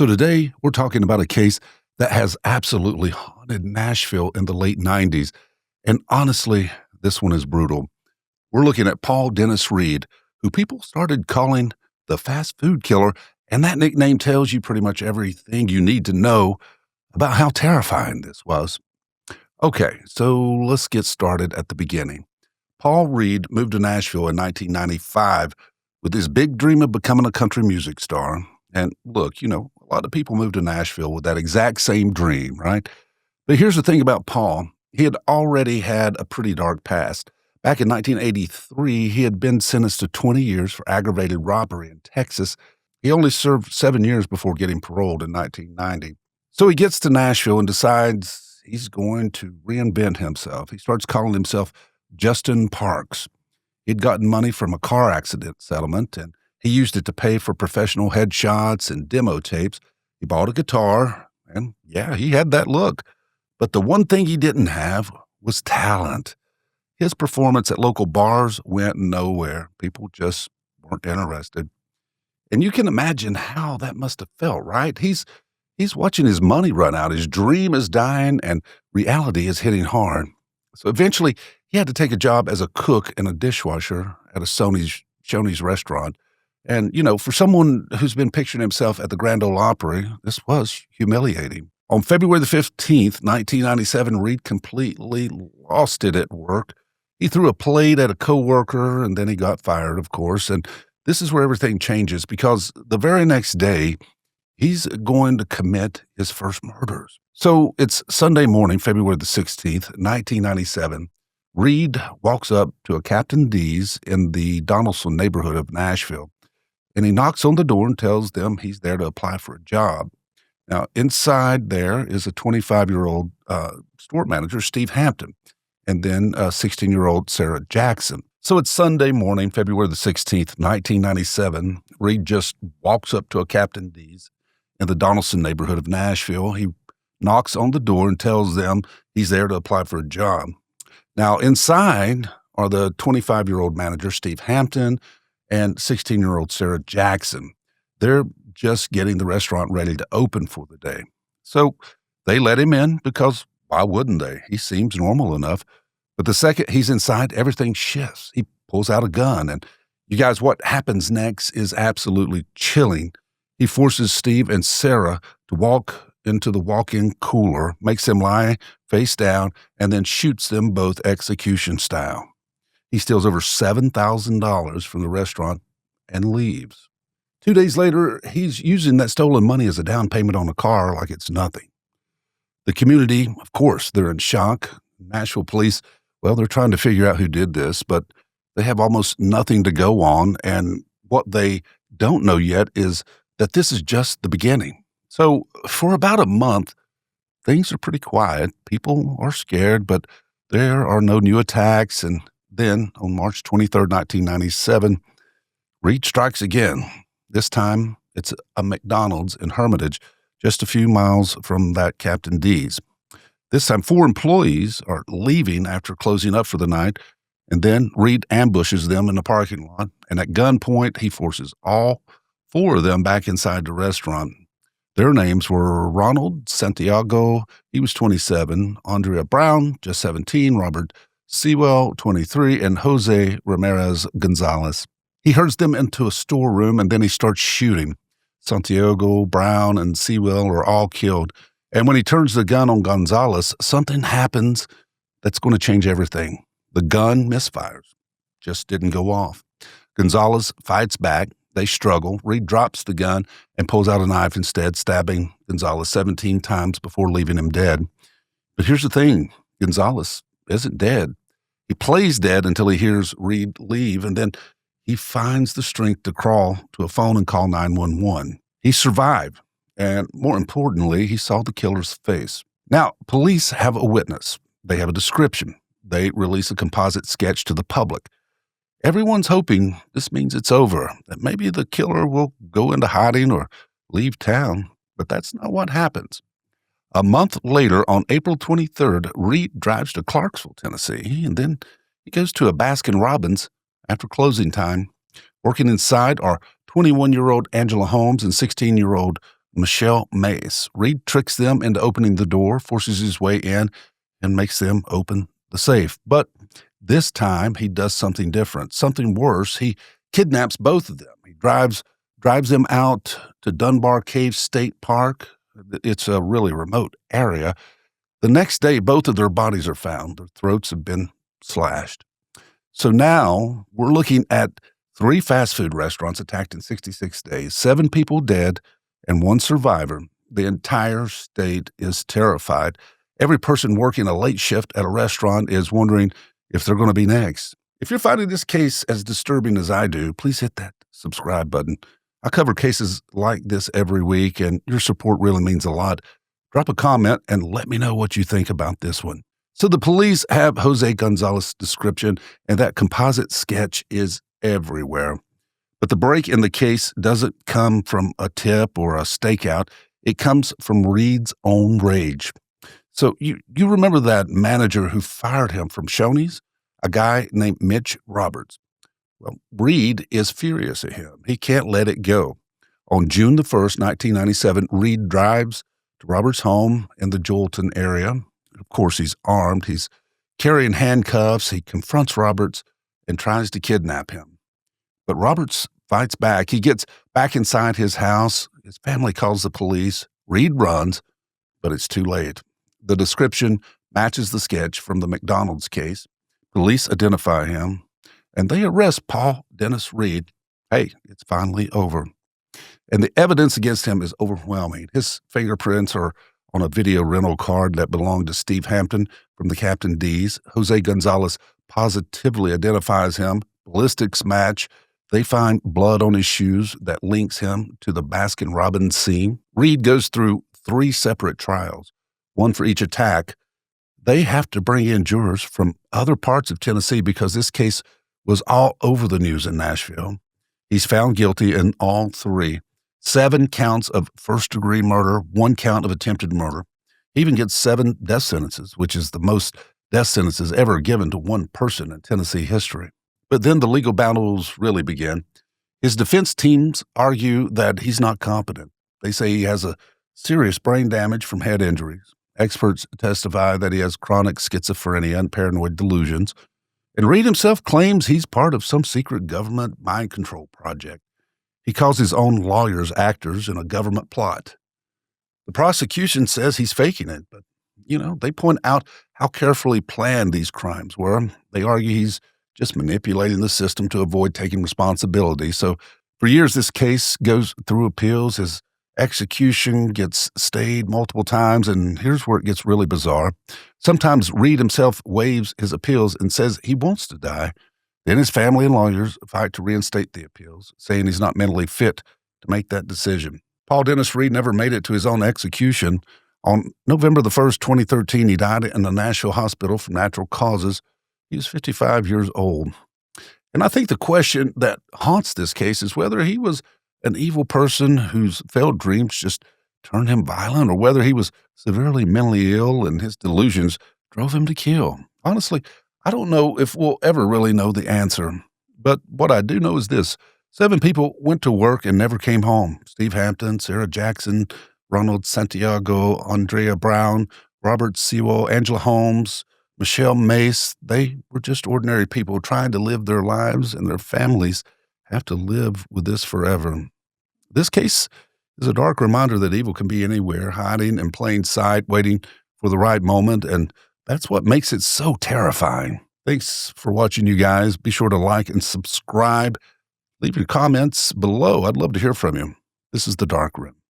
So today we're talking about a case that has absolutely haunted Nashville in the late 90s. And honestly, this one is brutal. We're looking at Paul Dennis Reed, who people started calling the fast food killer. And that nickname tells you pretty much everything you need to know about how terrifying this was. Okay, so let's get started at the beginning. Paul Reed moved to Nashville in 1995 with his big dream of becoming a country music star. And look, a lot of people move to Nashville with that exact same dream, right? But here's the thing about Paul. He had already had a pretty dark past. Back in 1983, he had been sentenced to 20 years for aggravated robbery in Texas. He only served 7 years before getting paroled in 1990. So he gets to Nashville and decides he's going to reinvent himself. He starts calling himself Justin Parks. He'd gotten money from a car accident settlement, and he used it to pay for professional headshots and demo tapes. He bought a guitar, and yeah, he had that look. But the one thing he didn't have was talent. His performance at local bars went nowhere. People just weren't interested. And you can imagine how that must have felt, right? He's watching his money run out. His dream is dying, and reality is hitting hard. So eventually, he had to take a job as a cook and a dishwasher at a Shoney's restaurant. And, for someone who's been picturing himself at the Grand Ole Opry, this was humiliating. On February the 15th, 1997, Reed completely lost it at work. He threw a plate at a coworker, and then he got fired, of course. And this is where everything changes, because the very next day, he's going to commit his first murders. So it's Sunday morning, February the 16th, 1997. Reed walks up to a Captain D's in the Donaldson neighborhood of Nashville, and he knocks on the door and tells them he's there to apply for a job. Now, inside there is a 25-year-old store manager, Steve Hampton, and then a 16-year-old Sarah Jackson. So it's Sunday morning, February the 16th, 1997. Reed just walks up to a Captain D's in the Donaldson neighborhood of Nashville. He knocks on the door and tells them he's there to apply for a job. Now, inside are the 25-year-old manager, Steve Hampton, and 16-year-old Sarah Jackson. They're just getting the restaurant ready to open for the day. So they let him in because why wouldn't they? He seems normal enough. But the second he's inside, everything shifts. He pulls out a gun. And you guys, what happens next is absolutely chilling. He forces Steve and Sarah to walk into the walk-in cooler, makes them lie face down, and then shoots them both execution style. He steals over $7,000 from the restaurant and leaves. 2 days later, he's using that stolen money as a down payment on a car like it's nothing. The community, of course, they're in shock. Nashville police, well, they're trying to figure out who did this, but they have almost nothing to go on. And what they don't know yet is that this is just the beginning. So for about a month, things are pretty quiet. People are scared, but there are no new attacks. And then on March 23rd, 1997, Reed strikes again. This time it's a McDonald's in Hermitage, just a few miles from that Captain D's. This time 4 employees are leaving after closing up for the night, and then Reed ambushes them in the parking lot, and at gunpoint he forces all 4 of them back inside the restaurant. Their names were Ronald Santiago, he was 27, Andrea Brown, just 17, Robert Sewell, 23, and Jose Ramirez Gonzalez. He herds them into a storeroom, and then he starts shooting. Santiago, Brown, and Sewell are all killed. And when he turns the gun on Gonzalez, something happens that's going to change everything. The gun misfires, just didn't go off. Gonzalez fights back. They struggle. Reed drops the gun and pulls out a knife instead, stabbing Gonzalez 17 times before leaving him dead. But here's the thing. Gonzalez isn't dead. He plays dead until he hears Reed leave, and then he finds the strength to crawl to a phone and call 911. He survived, and more importantly, he saw the killer's face. Now, police have a witness. They have a description. They release a composite sketch to the public. Everyone's hoping this means it's over, that maybe the killer will go into hiding or leave town, but that's not what happens. A month later, on April 23rd, Reed drives to Clarksville, Tennessee, and then he goes to a Baskin-Robbins after closing time. Working inside are 21-year-old Angela Holmes and 16-year-old Michelle Mace. Reed tricks them into opening the door, forces his way in, and makes them open the safe. But this time he does something different, something worse. He kidnaps both of them. He drives them out to Dunbar Cave State Park. It's a really remote area. The next day, both of their bodies are found. Their throats have been slashed. So now we're looking at 3 fast food restaurants attacked in 66 days, 7 people dead, and 1 survivor. The entire state is terrified. Every person working a late shift at a restaurant is wondering if they're going to be next. If you're finding this case as disturbing as I do, please hit that subscribe button. I cover cases like this every week, and your support really means a lot. Drop a comment and let me know what you think about this one. So the police have Jose Gonzalez's description, and that composite sketch is everywhere. But the break in the case doesn't come from a tip or a stakeout. It comes from Reed's own rage. So you remember that manager who fired him from Shoney's? A guy named Mitch Roberts. Well, Reed is furious at him. He can't let it go. On June the 1st, 1997, Reed drives to Roberts' home in the Jolton area. Of course, he's armed. He's carrying handcuffs. He confronts Roberts and tries to kidnap him. But Roberts fights back. He gets back inside his house. His family calls the police. Reed runs, but it's too late. The description matches the sketch from the McDonald's case. Police identify him, and they arrest Paul Dennis Reed. Hey, it's finally over. And the evidence against him is overwhelming. His fingerprints are on a video rental card that belonged to Steve Hampton from the Captain D's. Jose Gonzalez positively identifies him. Ballistics match. They find blood on his shoes that links him to the Baskin-Robbins scene. Reed goes through 3 separate trials, 1 for each attack. They have to bring in jurors from other parts of Tennessee because this case was all over the news in Nashville. He's found guilty in all 3. 7 counts of first-degree murder, 1 count of attempted murder. He even gets 7 death sentences, which is the most death sentences ever given to one person in Tennessee history. But then the legal battles really begin. His defense teams argue that he's not competent. They say he has a serious brain damage from head injuries. Experts testify that he has chronic schizophrenia and paranoid delusions. And Reed himself claims he's part of some secret government mind control project. He calls his own lawyers actors in a government plot. The prosecution says he's faking it, but, they point out how carefully planned these crimes were. They argue he's just manipulating the system to avoid taking responsibility. So for years, this case goes through appeals. His execution gets stayed multiple times, and here's where it gets really bizarre. Sometimes Reed himself waives his appeals and says he wants to die. Then his family and lawyers fight to reinstate the appeals, saying he's not mentally fit to make that decision. Paul Dennis Reed never made it to his own execution. On November the 1st, 2013, he died in a Nashville hospital from natural causes. He was 55 years old. And I think the question that haunts this case is whether he was an evil person whose failed dreams just turned him violent, or whether he was severely mentally ill and his delusions drove him to kill. Honestly, I don't know if we'll ever really know the answer. But what I do know is this. 7 people went to work and never came home. Steve Hampton, Sarah Jackson, Ronald Santiago, Andrea Brown, Robert Sewell, Angela Holmes, Michelle Mace. They were just ordinary people trying to live their lives, and their families have to live with this forever. This case is a dark reminder that evil can be anywhere, hiding in plain sight, waiting for the right moment, and that's what makes it so terrifying. Thanks for watching, you guys. Be sure to like and subscribe. Leave your comments below. I'd love to hear from you. This is The Dark Room.